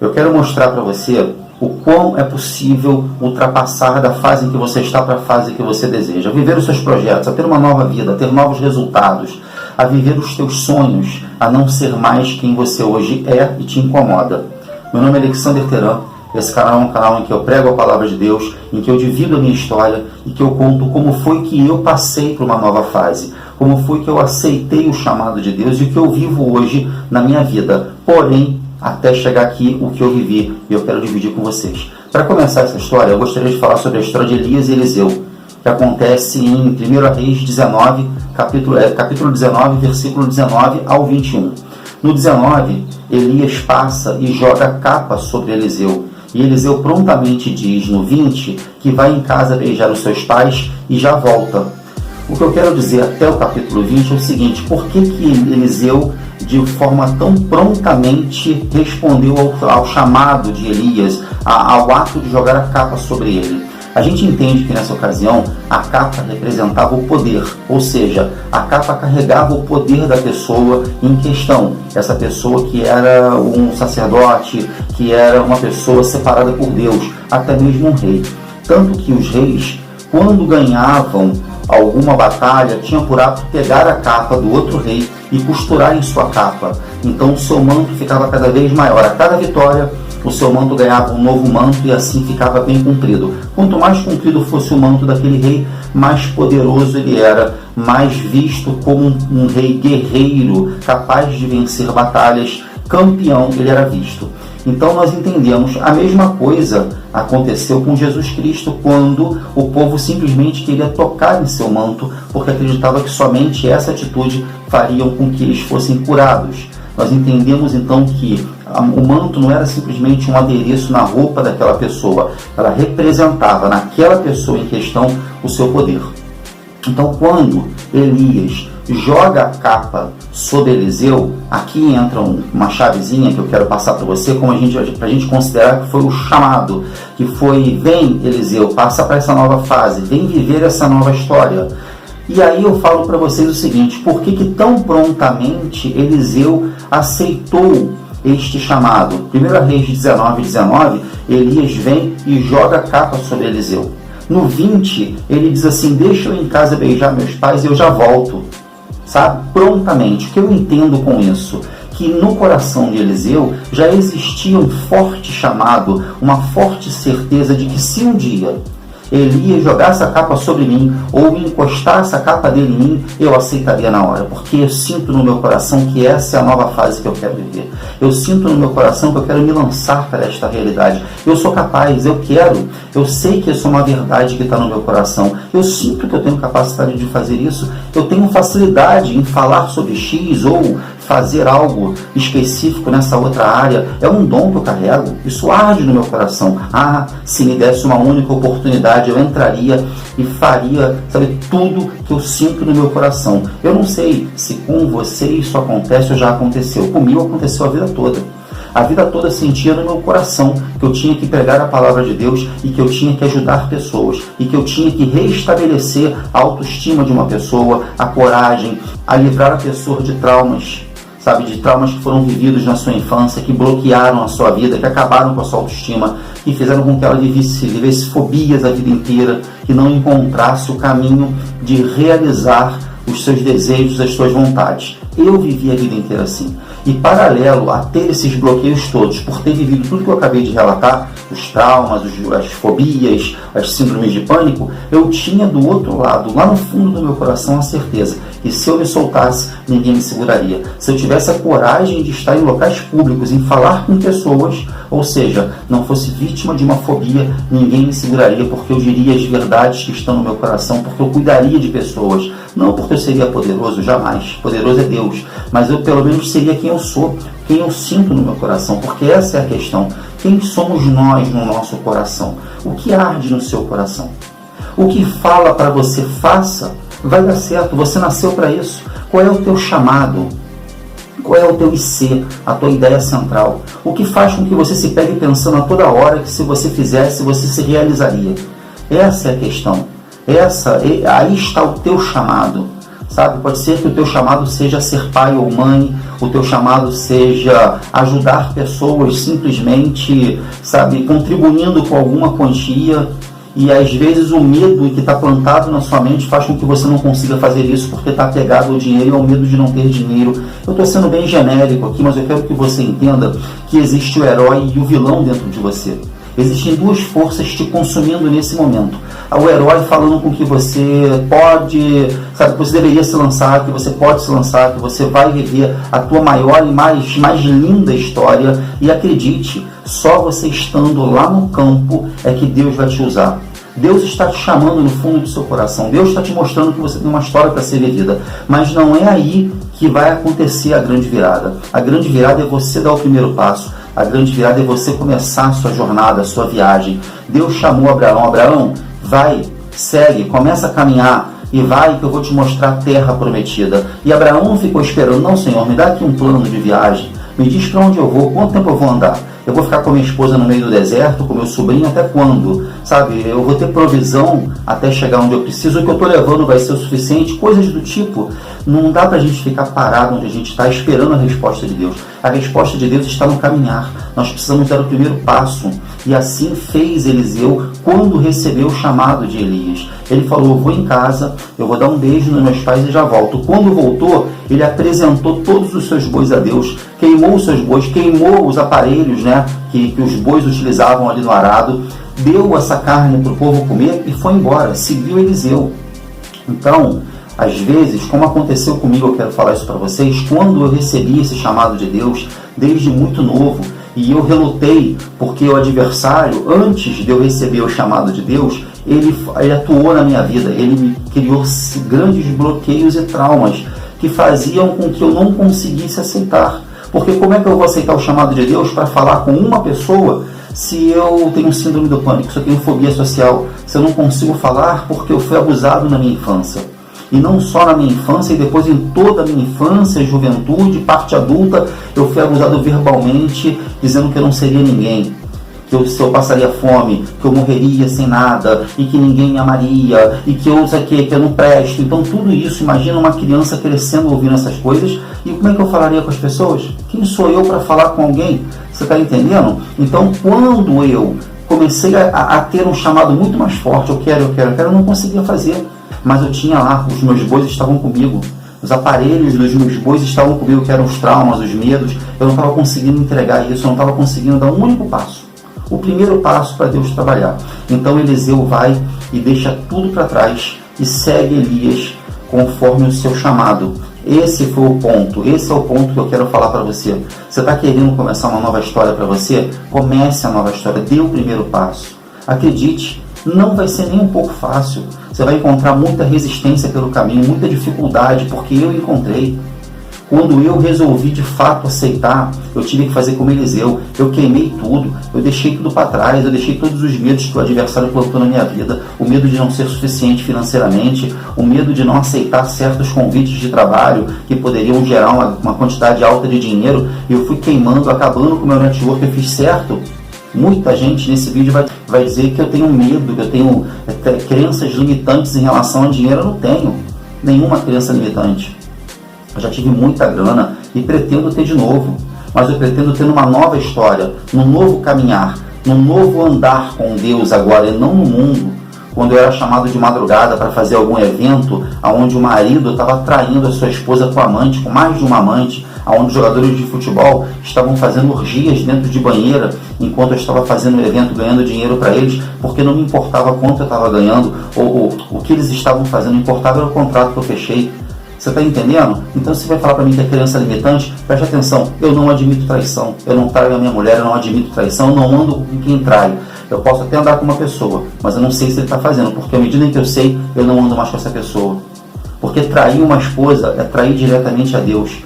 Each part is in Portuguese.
Eu quero mostrar para você o quão é possível ultrapassar da fase em que você está para a fase que você deseja. Viver os seus projetos, a ter uma nova vida, a ter novos resultados, a viver os teus sonhos, a não ser mais quem você hoje é e te incomoda. Meu nome é Alexander Teran. Esse canal é um canal em que eu prego a palavra de Deus, em que eu divido a minha história e que eu conto como foi que eu passei por uma nova fase, como foi que eu aceitei o chamado de Deus e o que eu vivo hoje na minha vida. Porém, até chegar aqui, o que eu vivi, e eu quero dividir com vocês. Para começar essa história, eu gostaria de falar sobre a história de Elias e Eliseu, que acontece em 1 Reis 19, capítulo 19, versículo 19 ao 21. No 19, Elias passa e joga a capa sobre Eliseu. E Eliseu prontamente diz no 20 que vai em casa beijar os seus pais e já volta. O que eu quero dizer até o capítulo 20 é o seguinte: por que Eliseu, de forma tão prontamente, respondeu ao chamado de Elias, ao ato de jogar a capa sobre ele? A gente entende que nessa ocasião a capa representava o poder, ou seja, a capa carregava o poder da pessoa em questão. Essa pessoa que era um sacerdote, que era uma pessoa separada por Deus, até mesmo um rei. Tanto que os reis, quando ganhavam alguma batalha, tinham por hábito pegar a capa do outro rei e costurar em sua capa. Então o seu manto ficava cada vez maior. A cada vitória, o seu manto ganhava um novo manto e assim ficava bem comprido. Quanto mais comprido fosse o manto daquele rei, mais poderoso ele era, mais visto como um rei guerreiro, capaz de vencer batalhas, campeão ele era visto. Então nós entendemos, a mesma coisa aconteceu com Jesus Cristo, quando o povo simplesmente queria tocar em seu manto, porque acreditava que somente essa atitude faria com que eles fossem curados. Nós entendemos então que o manto não era simplesmente um adereço na roupa daquela pessoa, ela representava naquela pessoa em questão o seu poder. Então quando Elias joga a capa sobre Eliseu, aqui entra uma chavezinha que eu quero passar para você, para a gente considerar que foi o chamado, que foi: vem Eliseu, passa para essa nova fase, vem viver essa nova história. E aí eu falo para vocês o seguinte: por que tão prontamente Eliseu aceitou este chamado? 1 Reis 19, Elias vem e joga a capa sobre Eliseu. No 20, ele diz assim: deixa eu ir em casa beijar meus pais e eu já volto. Sabe? Prontamente. O que eu entendo com isso? Que no coração de Eliseu já existia um forte chamado, uma forte certeza de que se um dia Elias jogasse a capa sobre mim, ou encostasse a capa dele em mim, eu aceitaria na hora, porque eu sinto no meu coração que essa é a nova fase que eu quero viver. Eu sinto no meu coração que eu quero me lançar para esta realidade. Eu sou capaz, eu quero, eu sei que isso é uma verdade que está no meu coração. Eu sinto que eu tenho capacidade de fazer isso. Eu tenho facilidade em falar sobre X ou fazer algo específico nessa outra área. É um dom que eu carrego. Isso arde no meu coração. Se me desse uma única oportunidade, eu entraria e faria, sabe, tudo que eu sinto no meu coração. Eu não sei se com você isso acontece ou já aconteceu. Comigo aconteceu a vida toda. A vida toda sentia no meu coração que eu tinha que pregar a palavra de Deus e que eu tinha que ajudar pessoas e que eu tinha que restabelecer a autoestima de uma pessoa, a coragem, a livrar a pessoa de traumas, sabe, de traumas que foram vividos na sua infância, que bloquearam a sua vida, que acabaram com a sua autoestima, que fizeram com que ela vivesse fobias a vida inteira, que não encontrasse o caminho de realizar os seus desejos, as suas vontades. Eu vivi a vida inteira assim. E paralelo a ter esses bloqueios todos, por ter vivido tudo que eu acabei de relatar, os traumas, as fobias, as síndromes de pânico, eu tinha do outro lado, lá no fundo do meu coração, a certeza que se eu me soltasse, ninguém me seguraria. Se eu tivesse a coragem de estar em locais públicos, em falar com pessoas, ou seja, não fosse vítima de uma fobia, ninguém me seguraria, porque eu diria as verdades que estão no meu coração, porque eu cuidaria de pessoas. Não porque eu seria poderoso, jamais. Poderoso é Deus. Mas eu pelo menos seria quem eu sou, quem eu sinto no meu coração, porque essa é a questão. Quem somos nós no nosso coração? O que arde no seu coração? O que fala para você faça, vai dar certo. Você nasceu para isso. Qual é o teu chamado? Qual é o teu IC, a tua ideia central? O que faz com que você se pegue pensando a toda hora que se você fizesse, você se realizaria? Essa é a questão. Aí está o teu chamado. Sabe? Pode ser que o teu chamado seja ser pai ou mãe, o teu chamado seja ajudar pessoas simplesmente, sabe, contribuindo com alguma quantia, e às vezes o medo que está plantado na sua mente faz com que você não consiga fazer isso porque está apegado ao dinheiro e ao medo de não ter dinheiro. Eu estou sendo bem genérico aqui, mas eu quero que você entenda que existe o herói e o vilão dentro de você. Existem duas forças te consumindo nesse momento. O herói falando com que você pode, sabe, que você deveria se lançar, que você pode se lançar, que você vai viver a tua maior e mais linda história. E acredite, só você estando lá no campo é que Deus vai te usar. Deus está te chamando no fundo do seu coração. Deus está te mostrando que você tem uma história para ser vivida. Mas não é aí que vai acontecer a grande virada. A grande virada é você dar o primeiro passo. A grande virada é você começar a sua jornada, a sua viagem. Deus chamou Abraão. Abraão, vai, segue, começa a caminhar e vai que eu vou te mostrar a terra prometida. E Abraão não ficou esperando, não, Senhor, me dá aqui um plano de viagem. Me diz para onde eu vou, quanto tempo eu vou andar. Eu vou ficar com a minha esposa no meio do deserto, com meu sobrinho, até quando? Sabe, eu vou ter provisão até chegar onde eu preciso, o que eu estou levando vai ser o suficiente, coisas do tipo. Não dá para a gente ficar parado onde a gente está esperando a resposta de Deus. A resposta de Deus está no caminhar. Nós precisamos dar o primeiro passo. E assim fez Eliseu quando recebeu o chamado de Elias. Ele falou, eu vou em casa, eu vou dar um beijo nos meus pais e já volto. Quando voltou, ele apresentou todos os seus bois a Deus, queimou os seus bois, queimou os aparelhos, né, que os bois utilizavam ali no arado, deu essa carne para o povo comer e foi embora, seguiu Eliseu. Então, às vezes, como aconteceu comigo, eu quero falar isso para vocês, quando eu recebi esse chamado de Deus, desde muito novo, e eu relutei, porque o adversário, antes de eu receber o chamado de Deus, ele atuou na minha vida, ele me criou grandes bloqueios e traumas, que faziam com que eu não conseguisse aceitar. Porque como é que eu vou aceitar o chamado de Deus para falar com uma pessoa se eu tenho síndrome do pânico, se eu tenho fobia social, se eu não consigo falar porque eu fui abusado na minha infância? E não só na minha infância, e depois em toda a minha infância, juventude, parte adulta, eu fui abusado verbalmente, dizendo que eu não seria ninguém, que eu passaria fome, que eu morreria sem nada, e que ninguém me amaria, e que eu não presto. Então tudo isso, imagina uma criança crescendo ouvindo essas coisas, e como é que eu falaria com as pessoas? Quem sou eu para falar com alguém? Você está entendendo? Então quando eu comecei a ter um chamado muito mais forte, eu quero, eu não conseguia fazer. Mas eu tinha lá, os meus bois estavam comigo, os aparelhos dos meus bois estavam comigo, que eram os traumas, os medos. Eu não estava conseguindo entregar isso, eu não estava conseguindo dar um único passo, o primeiro passo para Deus trabalhar. Então Eliseu vai e deixa tudo para trás e segue Elias conforme o seu chamado. Esse foi o ponto, esse é o ponto que eu quero falar para você. Você está querendo começar uma nova história para você? Comece a nova história, dê o primeiro passo. Acredite, não vai ser nem um pouco fácil. Você vai encontrar muita resistência pelo caminho, muita dificuldade, porque eu encontrei. Quando eu resolvi de fato aceitar, eu tive que fazer como Eliseu. Eu queimei tudo, eu deixei tudo para trás, eu deixei todos os medos que o adversário plantou na minha vida. O medo de não ser suficiente financeiramente, o medo de não aceitar certos convites de trabalho que poderiam gerar uma quantidade alta de dinheiro. E eu fui queimando, acabando com o meu network. Eu fiz certo. Muita gente nesse vídeo vai dizer que eu tenho medo, que eu tenho crenças limitantes em relação ao dinheiro. Eu não tenho nenhuma crença limitante. Eu já tive muita grana e pretendo ter de novo. Mas eu pretendo ter numa nova história, num novo caminhar, num novo andar com Deus agora e não no mundo. Quando eu era chamado de madrugada para fazer algum evento onde o marido estava traindo a sua esposa com amante, com mais de uma amante, onde os jogadores de futebol estavam fazendo orgias dentro de banheira, enquanto eu estava fazendo o evento, ganhando dinheiro para eles, porque não me importava quanto eu estava ganhando, ou o que eles estavam fazendo, não importava era o contrato que eu fechei. Você está entendendo? Então se você vai falar para mim que é crença limitante, preste atenção, eu não admito traição, eu não traio a minha mulher, eu não admito traição, eu não ando com quem trai. Eu posso até andar com uma pessoa, mas eu não sei se ele está fazendo, porque à medida em que eu sei, eu não ando mais com essa pessoa. Porque trair uma esposa é trair diretamente a Deus.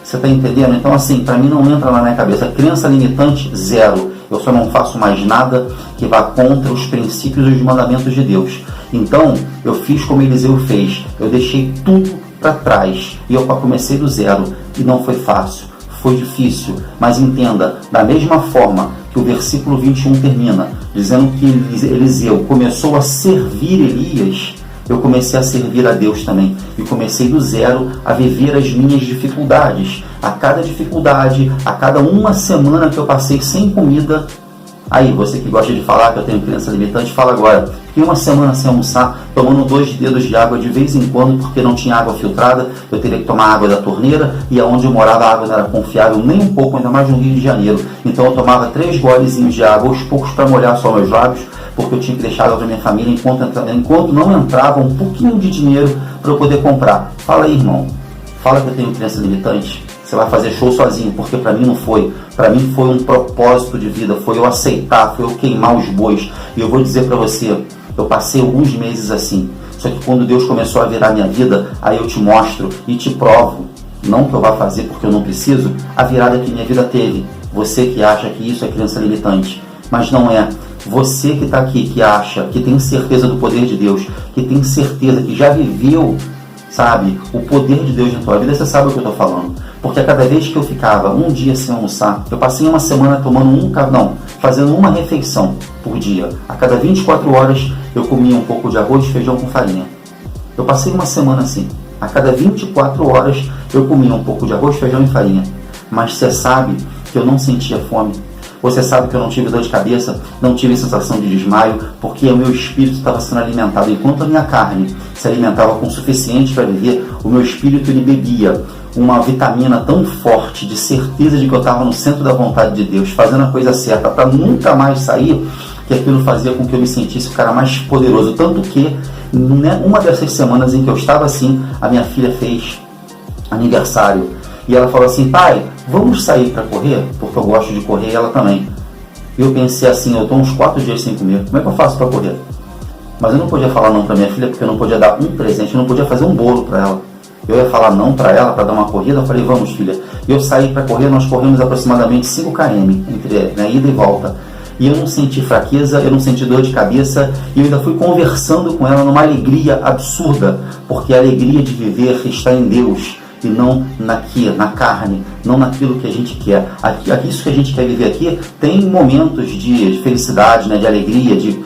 Você está entendendo? Então assim, para mim não entra na minha cabeça. Crença limitante, zero. Eu só não faço mais nada que vá contra os princípios e os mandamentos de Deus. Então, eu fiz como Eliseu fez. Eu deixei tudo para trás. E eu comecei do zero. E não foi fácil. Foi difícil. Mas entenda, da mesma forma que o versículo 21 termina, dizendo que Eliseu começou a servir Elias, eu comecei a servir a Deus também. E comecei do zero a viver as minhas dificuldades. A cada dificuldade, a cada uma semana que eu passei sem comida. Aí, você que gosta de falar que eu tenho crença limitante, fala agora. Fiquei uma semana sem almoçar, tomando 2 dedos de água de vez em quando, porque não tinha água filtrada, eu teria que tomar água da torneira, e aonde eu morava a água não era confiável nem um pouco, ainda mais no Rio de Janeiro. Então eu tomava 3 golezinhos de água, aos poucos, para molhar só meus lábios, porque eu tinha que deixar água para minha família enquanto não entrava um pouquinho de dinheiro para eu poder comprar. Fala aí, irmão. Fala que eu tenho crença limitante. Você vai fazer show sozinho, porque para mim não foi. Para mim foi um propósito de vida, foi eu aceitar, foi eu queimar os bois. E eu vou dizer para você, eu passei alguns meses assim. Só que quando Deus começou a virar minha vida, aí eu te mostro e te provo, não que eu vá fazer porque eu não preciso, a virada que minha vida teve. Você que acha que isso é crença limitante, mas não é. Você que está aqui, que acha, que tem certeza do poder de Deus, que tem certeza, que já viveu, sabe, o poder de Deus na tua vida, você sabe o que eu estou falando. Porque a cada vez que eu ficava um dia sem almoçar, eu passei uma semana fazendo uma refeição por dia. A cada 24 horas eu comia um pouco de arroz e feijão com farinha. Eu passei uma semana assim. A cada 24 horas eu comia um pouco de arroz, feijão e farinha. Mas você sabe que eu não sentia fome. Você sabe que eu não tive dor de cabeça, não tive sensação de desmaio, porque o meu espírito estava sendo alimentado. Enquanto a minha carne se alimentava com o suficiente para viver, o meu espírito ele bebia uma vitamina tão forte de certeza de que eu estava no centro da vontade de Deus, fazendo a coisa certa para nunca mais sair, que aquilo fazia com que eu me sentisse o cara mais poderoso. Tanto que, uma dessas semanas em que eu estava assim, a minha filha fez aniversário. E ela falou assim: pai, vamos sair para correr? Porque eu gosto de correr e ela também. E eu pensei assim, eu estou uns 4 dias sem comer, como é que eu faço para correr? Mas eu não podia falar não para minha filha, porque eu não podia dar um presente, eu não podia fazer um bolo para ela. Eu ia falar não para ela, para dar uma corrida. Eu falei, vamos filha. E eu saí para correr, nós corremos aproximadamente 5 km, entre ida e volta. E eu não senti fraqueza, eu não senti dor de cabeça, e eu ainda fui conversando com ela numa alegria absurda, porque a alegria de viver está em Deus, e não na carne, não naquilo que a gente quer. Isso que a gente quer viver aqui tem momentos de felicidade, de alegria, de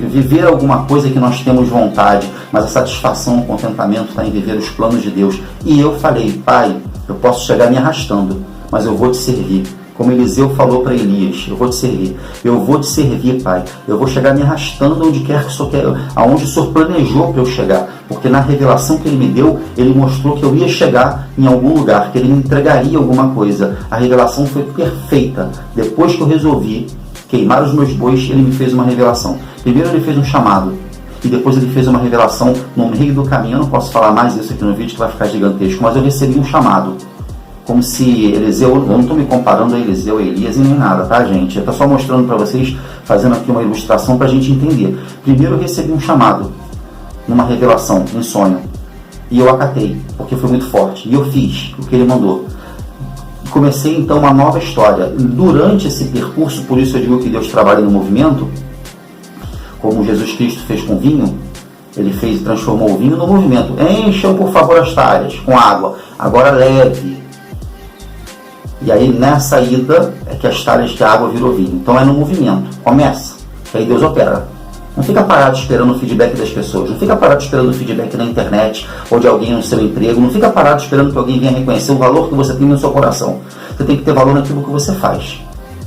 viver alguma coisa que nós temos vontade, mas a satisfação, o contentamento está em viver os planos de Deus. E eu falei, pai, eu posso chegar me arrastando, mas eu vou te servir. Como Eliseu falou para Elias, eu vou te servir. Eu vou te servir, pai. Eu vou chegar me arrastando onde quer que o Senhor quer, aonde o Senhor planejou para eu chegar. Porque na revelação que Ele me deu, Ele mostrou que eu ia chegar em algum lugar, que Ele me entregaria alguma coisa. A revelação foi perfeita. Depois que eu resolvi queimar os meus bois, Ele me fez uma revelação. Primeiro Ele fez um chamado, e depois Ele fez uma revelação no meio do caminho. Eu não posso falar mais isso aqui no vídeo, que vai ficar gigantesco, mas eu recebi um chamado. Como se Eliseu, eu não estou me comparando a Eliseu, a Elias e nem nada, tá, gente? Eu estou só mostrando para vocês, fazendo aqui uma ilustração para a gente entender. Primeiro eu recebi um chamado, numa revelação, em sonho, e eu acatei, porque foi muito forte, e eu fiz o que Ele mandou. Comecei então uma nova história. Durante esse percurso, por isso eu digo que Deus trabalha no movimento, como Jesus Cristo fez com vinho, Ele transformou o vinho no movimento. Encham, por favor, as talhas com água, agora leve. E aí nessa ida é que as talhas de água virou vinho. Então é no movimento, começa, que aí Deus opera. Não fica parado esperando o feedback das pessoas, não fica parado esperando o feedback na internet ou de alguém no seu emprego, não fica parado esperando que alguém venha reconhecer o valor que você tem no seu coração. Você tem que ter valor naquilo que você faz.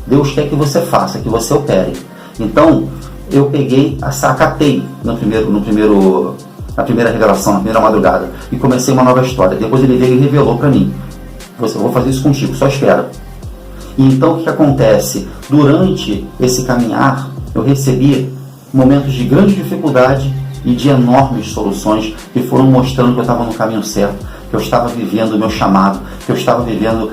Deus quer que você faça, que você opere. Então eu peguei, acatei na primeira revelação, na primeira madrugada, e comecei uma nova história. Depois Ele veio e revelou para mim: eu vou fazer isso contigo, só espera. E então o que acontece? Durante esse caminhar, eu recebi momentos de grande dificuldade e de enormes soluções que foram mostrando que eu estava no caminho certo, que eu estava vivendo o meu chamado, que eu estava vivendo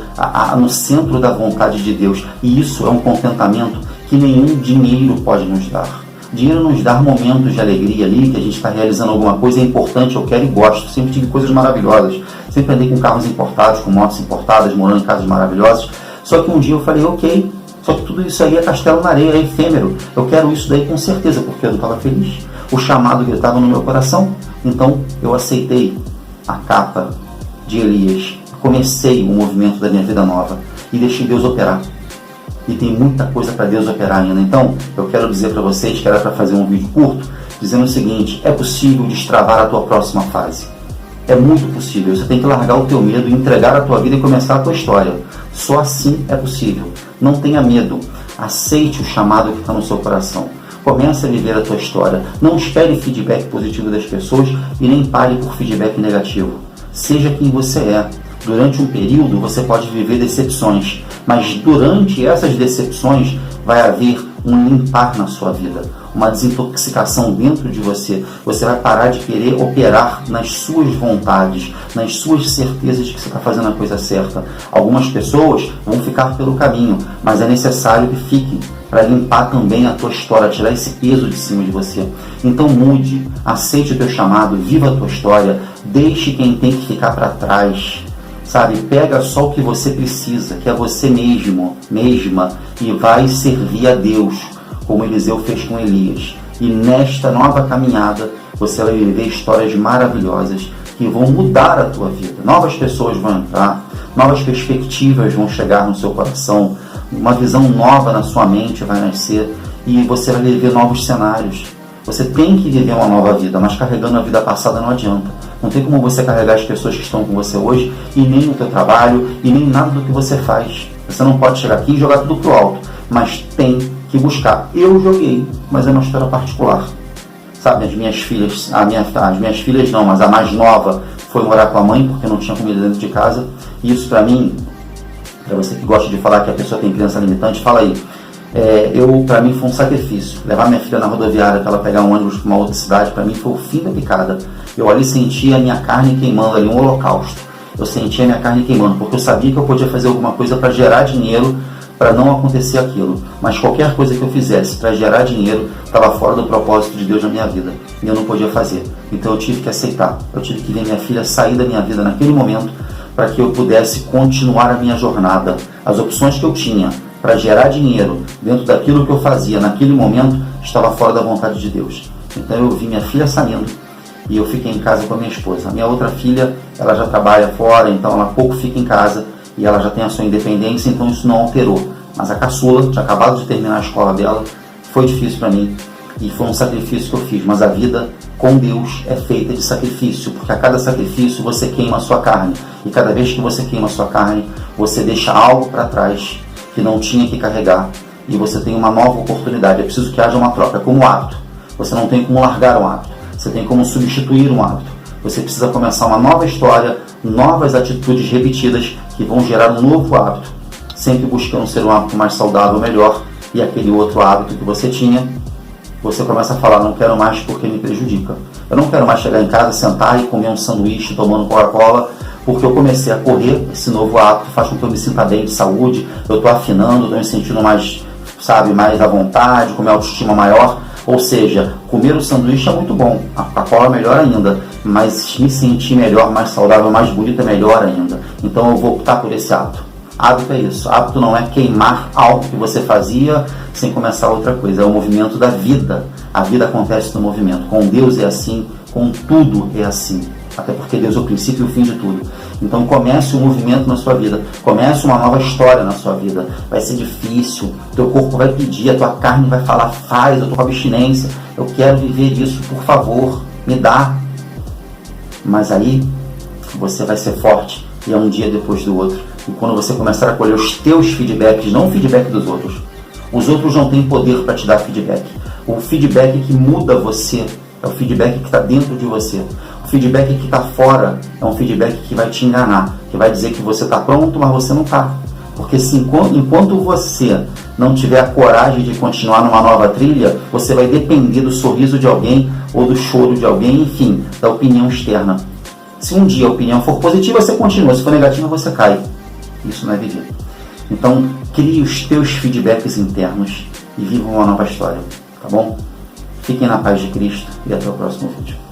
no centro da vontade de Deus. E isso é um contentamento que nenhum dinheiro pode nos dar. Dinheiro nos dá momentos de alegria ali, que a gente está realizando alguma coisa, é importante, eu quero e gosto. Sempre tive coisas maravilhosas. Sempre andei com carros importados, com motos importadas, morando em casas maravilhosas. Só que um dia eu falei, ok, só que tudo isso aí é castelo na areia, é efêmero. Eu quero isso daí com certeza, porque eu não estava feliz. O chamado gritava no meu coração. Então eu aceitei a capa de Elias. Comecei o movimento da minha vida nova e deixei Deus operar. E tem muita coisa para Deus operar ainda. Então, eu quero dizer para vocês que era para fazer um vídeo curto, dizendo o seguinte: é possível destravar a tua próxima fase. É muito possível. Você tem que largar o teu medo, entregar a tua vida e começar a tua história. Só assim é possível. Não tenha medo. Aceite o chamado que está no seu coração. Comece a viver a tua história. Não espere feedback positivo das pessoas e nem pare por feedback negativo. Seja quem você é. Durante um período você pode viver decepções, mas durante essas decepções vai haver um limpar na sua vida, uma desintoxicação dentro de você. Você vai parar de querer operar nas suas vontades, nas suas certezas de que você está fazendo a coisa certa. Algumas pessoas vão ficar pelo caminho, mas é necessário que fiquem para limpar também a tua história, tirar esse peso de cima de você. Então mude, aceite o teu chamado, viva a tua história, deixe quem tem que ficar para trás. Sabe, pega só o que você precisa, que é você mesmo, mesma, e vai servir a Deus, como Eliseu fez com Elias. E nesta nova caminhada, você vai viver histórias maravilhosas que vão mudar a tua vida. Novas pessoas vão entrar, novas perspectivas vão chegar no seu coração, uma visão nova na sua mente vai nascer e você vai viver novos cenários. Você tem que viver uma nova vida, mas carregando a vida passada não adianta. Não tem como você carregar as pessoas que estão com você hoje, e nem o teu trabalho, e nem nada do que você faz. Você não pode chegar aqui e jogar tudo pro alto, mas tem que buscar. Eu joguei, mas é uma história particular. Sabe, as minhas filhas, as minhas filhas não, mas a mais nova foi morar com a mãe, porque não tinha comida dentro de casa. E isso pra mim, pra você que gosta de falar que a pessoa tem crença limitante, fala aí. Para mim foi um sacrifício. Levar minha filha na rodoviária para ela pegar um ônibus para uma outra cidade, para mim foi o fim da picada. Eu ali sentia a minha carne queimando, ali um holocausto. Eu sentia a minha carne queimando, porque eu sabia que eu podia fazer alguma coisa para gerar dinheiro, para não acontecer aquilo. Mas qualquer coisa que eu fizesse para gerar dinheiro estava fora do propósito de Deus na minha vida. E eu não podia fazer. Então eu tive que aceitar. Eu tive que ver minha filha sair da minha vida naquele momento, para que eu pudesse continuar a minha jornada. As opções que eu tinha para gerar dinheiro dentro daquilo que eu fazia naquele momento estava fora da vontade de Deus. Então eu vi minha filha saindo e eu fiquei em casa com a minha esposa. A minha outra filha, ela já trabalha fora, então ela pouco fica em casa e ela já tem a sua independência, então isso não alterou. Mas a caçula tinha acabado de terminar a escola dela, foi difícil para mim e foi um sacrifício que eu fiz. Mas a vida com Deus é feita de sacrifício, porque a cada sacrifício você queima a sua carne, e cada vez que você queima a sua carne, você deixa algo para trás que não tinha que carregar, e você tem uma nova oportunidade. É preciso que haja uma troca, como o hábito. Você não tem como largar um hábito, você tem como substituir um hábito. Você precisa começar uma nova história, novas atitudes repetidas que vão gerar um novo hábito, sempre buscando ser um hábito mais saudável, melhor, e aquele outro hábito que você tinha, você começa a falar: não quero mais porque me prejudica. Eu não quero mais chegar em casa, sentar e comer um sanduíche tomando Coca-Cola, porque eu comecei a correr. Esse novo hábito faz com que eu me sinta bem de saúde, eu estou afinando, estou me sentindo mais, mais à vontade, com minha autoestima maior. Ou seja, comer o sanduíche é muito bom, a Coca-Cola é melhor ainda, mas me sentir melhor, mais saudável, mais bonito é melhor ainda. Então eu vou optar por esse hábito. Hábito é isso. Hábito não é queimar algo que você fazia sem começar outra coisa, é o movimento da vida. A vida acontece no movimento. Com Deus é assim, com tudo é assim. Até porque Deus é o princípio e o fim de tudo. Então comece um movimento na sua vida, comece uma nova história na sua vida. Vai ser difícil, teu corpo vai pedir, a tua carne vai falar: faz, eu tô com abstinência, eu quero viver isso, por favor, me dá. Mas aí você vai ser forte, e é um dia depois do outro. E quando você começar a colher os teus feedbacks, não o feedback dos outros, os outros não têm poder para te dar feedback. O feedback que muda você é o feedback que está dentro de você. O feedback que está fora é um feedback que vai te enganar, que vai dizer que você está pronto, mas você não está. Porque se enquanto você não tiver a coragem de continuar numa nova trilha, você vai depender do sorriso de alguém ou do choro de alguém, enfim, da opinião externa. Se um dia a opinião for positiva, você continua. Se for negativa, você cai. Isso não é viver. Então, crie os teus feedbacks internos e viva uma nova história, tá bom? Fiquem na paz de Cristo e até o próximo vídeo.